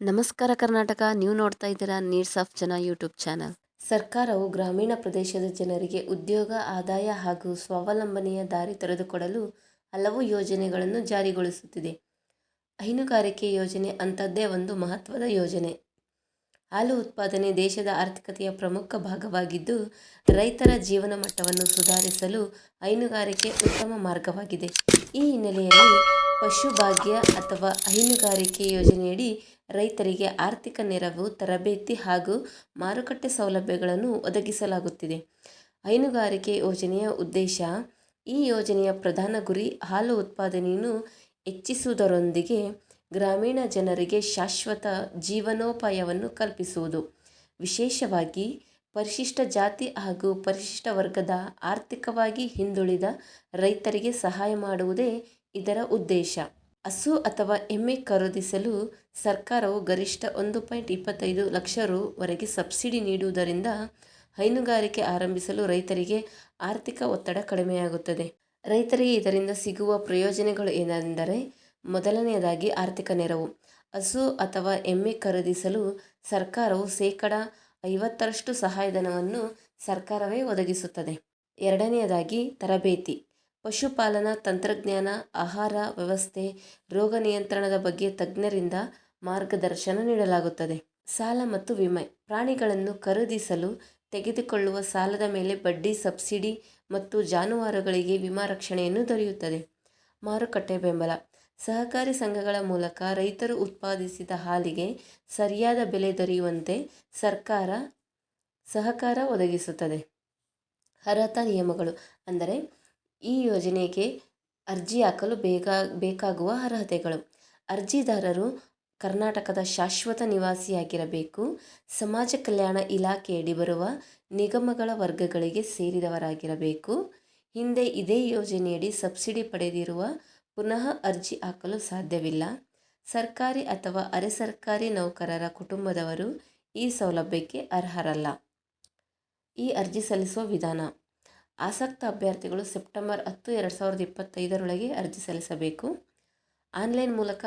ನಮಸ್ಕಾರ ಕರ್ನಾಟಕ. ನೀವು ನೋಡ್ತಾ ಇದ್ದೀರಾ ನೀಡ್ಸ್ ಆಫ್ ಜನ ಯೂಟ್ಯೂಬ್ ಚಾನಲ್. ಸರ್ಕಾರವು ಗ್ರಾಮೀಣ ಪ್ರದೇಶದ ಜನರಿಗೆ ಉದ್ಯೋಗ, ಆದಾಯ ಹಾಗೂ ಸ್ವಾವಲಂಬನೆಯ ದಾರಿ ತೆರೆದುಕೊಡಲು ಹಲವು ಯೋಜನೆಗಳನ್ನು ಜಾರಿಗೊಳಿಸುತ್ತಿದೆ. ಹೈನುಗಾರಿಕೆ ಯೋಜನೆ ಅಂಥದ್ದೇ ಒಂದು ಮಹತ್ವದ ಯೋಜನೆ. ಹಾಲು ಉತ್ಪಾದನೆ ದೇಶದ ಆರ್ಥಿಕತೆಯ ಪ್ರಮುಖ ಭಾಗವಾಗಿದ್ದು, ರೈತರ ಜೀವನ ಮಟ್ಟವನ್ನು ಸುಧಾರಿಸಲು ಹೈನುಗಾರಿಕೆ ಉತ್ತಮ ಮಾರ್ಗವಾಗಿದೆ. ಈ ಹಿನ್ನೆಲೆಯಲ್ಲಿ ಪಶುಭಾಗ್ಯ ಅಥವಾ ಹೈನುಗಾರಿಕೆ ಯೋಜನೆಯಡಿ ರೈತರಿಗೆ ಆರ್ಥಿಕ ನೆರವು, ತರಬೇತಿ ಹಾಗೂ ಮಾರುಕಟ್ಟೆ ಸೌಲಭ್ಯಗಳನ್ನು ಒದಗಿಸಲಾಗುತ್ತಿದೆ. ಹೈನುಗಾರಿಕೆ ಯೋಜನೆಯ ಉದ್ದೇಶ: ಈ ಯೋಜನೆಯ ಪ್ರಧಾನ ಗುರಿ ಹಾಲು ಉತ್ಪಾದನೆಯನ್ನು ಹೆಚ್ಚಿಸುವುದರೊಂದಿಗೆ ಗ್ರಾಮೀಣ ಜನರಿಗೆ ಶಾಶ್ವತ ಜೀವನೋಪಾಯವನ್ನು ಕಲ್ಪಿಸುವುದು. ವಿಶೇಷವಾಗಿ ಪರಿಶಿಷ್ಟ ಜಾತಿ ಹಾಗೂ ಪರಿಶಿಷ್ಟ ವರ್ಗದ ಆರ್ಥಿಕವಾಗಿ ಹಿಂದುಳಿದ ರೈತರಿಗೆ ಸಹಾಯ ಮಾಡುವುದೇ ಇದರ ಉದ್ದೇಶ. ಹಸು ಅಥವಾ ಎಮ್ಮೆ ಖರೀದಿಸಲು ಸರ್ಕಾರವು ಗರಿಷ್ಠ 1.25 ಲಕ್ಷ ರು ವರೆಗೆ ಸಬ್ಸಿಡಿ ನೀಡುವುದರಿಂದ ಹೈನುಗಾರಿಕೆ ಆರಂಭಿಸಲು ರೈತರಿಗೆ ಆರ್ಥಿಕ ಒತ್ತಡ ಕಡಿಮೆಯಾಗುತ್ತದೆ. ರೈತರಿಗೆ ಇದರಿಂದ ಸಿಗುವ ಪ್ರಯೋಜನಗಳು ಏನೆಂದರೆ, ಮೊದಲನೆಯದಾಗಿ ಆರ್ಥಿಕ ನೆರವು. ಹಸು ಅಥವಾ ಎಮ್ಮೆ ಖರೀದಿಸಲು ಸರ್ಕಾರವು ಶೇಕಡಾ 50ರಷ್ಟು ಸಹಾಯಧನವನ್ನು ಸರ್ಕಾರವೇ ಒದಗಿಸುತ್ತದೆ. ಎರಡನೆಯದಾಗಿ ತರಬೇತಿ. ಪಶುಪಾಲನಾ ತಂತ್ರಜ್ಞಾನ, ಆಹಾರ ವ್ಯವಸ್ಥೆ, ರೋಗ ನಿಯಂತ್ರಣದ ಬಗ್ಗೆ ತಜ್ಞರಿಂದ ಮಾರ್ಗದರ್ಶನ ನೀಡಲಾಗುತ್ತದೆ. ಸಾಲ ಮತ್ತು ವಿಮೆ. ಪ್ರಾಣಿಗಳನ್ನು ಖರೀದಿಸಲು ತೆಗೆದುಕೊಳ್ಳುವ ಸಾಲದ ಮೇಲೆ ಬಡ್ಡಿ, ಸಬ್ಸಿಡಿ ಮತ್ತು ಜಾನುವಾರುಗಳಿಗೆ ವಿಮಾ ರಕ್ಷಣೆಯನ್ನು ದೊರೆಯುತ್ತದೆ. ಮಾರುಕಟ್ಟೆ ಬೆಂಬಲ. ಸಹಕಾರಿ ಸಂಘಗಳ ಮೂಲಕ ರೈತರು ಉತ್ಪಾದಿಸಿದ ಹಾಲಿಗೆ ಸರಿಯಾದ ಬೆಲೆ ದೊರೆಯುವಂತೆ ಸರ್ಕಾರ ಸಹಕಾರ ಒದಗಿಸುತ್ತದೆ. ಅರ್ಹತಾ ನಿಯಮಗಳು. ಅಂದರೆ ಈ ಯೋಜನೆಗೆ ಅರ್ಜಿ ಹಾಕಲು ಬೇಕಾಗುವ ಅರ್ಹತೆಗಳು: ಅರ್ಜಿದಾರರು ಕರ್ನಾಟಕದ ಶಾಶ್ವತ ನಿವಾಸಿಯಾಗಿರಬೇಕು, ಸಮಾಜ ಕಲ್ಯಾಣ ಇಲಾಖೆಯಡಿ ಬರುವ ನಿಗಮಗಳ ವರ್ಗಗಳಿಗೆ ಸೇರಿದವರಾಗಿರಬೇಕು, ಹಿಂದೆ ಇದೇ ಯೋಜನೆಯಡಿ ಸಬ್ಸಿಡಿ ಪಡೆದಿರುವ ಪುನಃ ಅರ್ಜಿ ಹಾಕಲು ಸಾಧ್ಯವಿಲ್ಲ, ಸರ್ಕಾರಿ ಅಥವಾ ಅರೆ ಸರ್ಕಾರಿ ನೌಕರರ ಕುಟುಂಬದವರು ಈ ಸೌಲಭ್ಯಕ್ಕೆ ಅರ್ಹರಲ್ಲ. ಈ ಅರ್ಜಿ ಸಲ್ಲಿಸುವ ವಿಧಾನ: ಆಸಕ್ತ ಅಭ್ಯರ್ಥಿಗಳು ಸೆಪ್ಟೆಂಬರ್ 10, 2025 ಅರ್ಜಿ ಸಲ್ಲಿಸಬೇಕು. ಆನ್ಲೈನ್ ಮೂಲಕ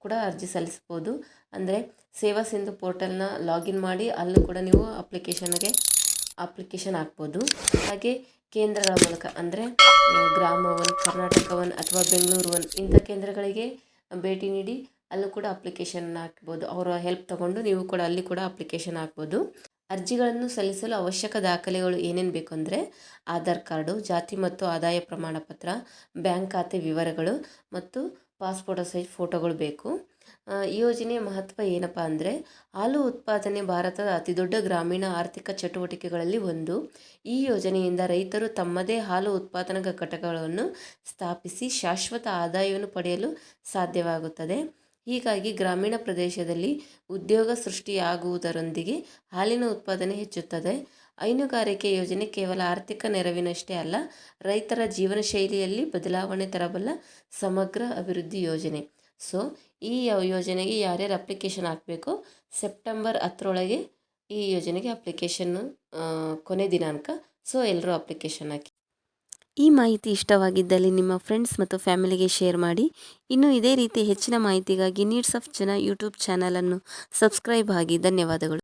ಕೂಡ ಅರ್ಜಿ ಸಲ್ಲಿಸ್ಬೋದು. ಅಂದರೆ ಸೇವಾ ಸಿಂಧು ಪೋರ್ಟಲ್ನ ಲಾಗಿನ್ ಮಾಡಿ ಅಲ್ಲೂ ಕೂಡ ನೀವು ಅಪ್ಲಿಕೇಶನ್ ಹಾಕ್ಬೋದು. ಹಾಗೆ ಕೇಂದ್ರಗಳ ಮೂಲಕ ಅಂದರೆ ಗ್ರಾಮ 1, ಕರ್ನಾಟಕ 1 ಅಥವಾ ಬೆಂಗಳೂರು 1 ಇಂಥ ಕೇಂದ್ರಗಳಿಗೆ ಭೇಟಿ ನೀಡಿ ಅಲ್ಲೂ ಕೂಡ ಅಪ್ಲಿಕೇಶನ್ ಹಾಕ್ಬೋದು. ಅವರ ಹೆಲ್ಪ್ ತಗೊಂಡು ನೀವು ಕೂಡ ಅಲ್ಲಿ ಕೂಡ ಅಪ್ಲಿಕೇಶನ್ ಹಾಕ್ಬೋದು. ಅರ್ಜಿಗಳನ್ನು ಸಲ್ಲಿಸಲು ಅವಶ್ಯಕ ದಾಖಲೆಗಳು ಏನೇನು ಬೇಕು ಅಂದರೆ, ಆಧಾರ್ ಕಾರ್ಡು, ಜಾತಿ ಮತ್ತು ಆದಾಯ ಪ್ರಮಾಣ ಪತ್ರ, ಬ್ಯಾಂಕ್ ಖಾತೆ ವಿವರಗಳು ಮತ್ತು ಪಾಸ್ಪೋರ್ಟ್ ಸೈಜ್ ಫೋಟೋಗಳು ಬೇಕು. ಈ ಯೋಜನೆಯ ಮಹತ್ವ ಏನಪ್ಪ ಅಂದರೆ, ಹಾಲು ಉತ್ಪಾದನೆ ಭಾರತದ ಅತಿದೊಡ್ಡ ಗ್ರಾಮೀಣ ಆರ್ಥಿಕ ಚಟುವಟಿಕೆಗಳಲ್ಲಿ ಒಂದು. ಈ ಯೋಜನೆಯಿಂದ ರೈತರು ತಮ್ಮದೇ ಹಾಲು ಉತ್ಪಾದನಾ ಘಟಕಗಳನ್ನು ಸ್ಥಾಪಿಸಿ ಶಾಶ್ವತ ಆದಾಯವನ್ನು ಪಡೆಯಲು ಸಾಧ್ಯವಾಗುತ್ತದೆ. ಹೀಗಾಗಿ ಗ್ರಾಮೀಣ ಪ್ರದೇಶದಲ್ಲಿ ಉದ್ಯೋಗ ಸೃಷ್ಟಿಯಾಗುವುದರೊಂದಿಗೆ ಹಾಲಿನ ಉತ್ಪಾದನೆ ಹೆಚ್ಚುತ್ತದೆ. ಹೈನುಗಾರಿಕೆ ಯೋಜನೆ ಕೇವಲ ಆರ್ಥಿಕ ನೆರವಿನಷ್ಟೇ ಅಲ್ಲ, ರೈತರ ಜೀವನ ಶೈಲಿಯಲ್ಲಿ ಬದಲಾವಣೆ ತರಬಲ್ಲ ಸಮಗ್ರ ಅಭಿವೃದ್ಧಿ ಯೋಜನೆ. ಸೊ ಈ ಯೋಜನೆಗೆ ಯಾರ್ಯಾರು ಅಪ್ಲಿಕೇಶನ್ ಹಾಕಬೇಕು, ಸೆಪ್ಟೆಂಬರ್ 10 ಈ ಯೋಜನೆಗೆ ಅಪ್ಲಿಕೇಶನ್ನು ಕೊನೆ ದಿನಾಂಕ. ಸೊ ಎಲ್ಲರೂ ಅಪ್ಲಿಕೇಶನ್ ಹಾಕಿ. ಈ ಮಾಹಿತಿ ಇಷ್ಟವಾಗಿದ್ದಲ್ಲಿ ನಿಮ್ಮ ಫ್ರೆಂಡ್ಸ್ ಮತ್ತು ಫ್ಯಾಮಿಲಿಗೆ ಶೇರ್ ಮಾಡಿ. ಇನ್ನು ಇದೇ ರೀತಿ ಹೆಚ್ಚಿನ ಮಾಹಿತಿಗಾಗಿ ನೀಡ್ಸ್ ಆಫ್ ಜನ ಯೂಟ್ಯೂಬ್ ಚಾನಲನ್ನು ಸಬ್ಸ್ಕ್ರೈಬ್ ಆಗಿ. ಧನ್ಯವಾದಗಳು.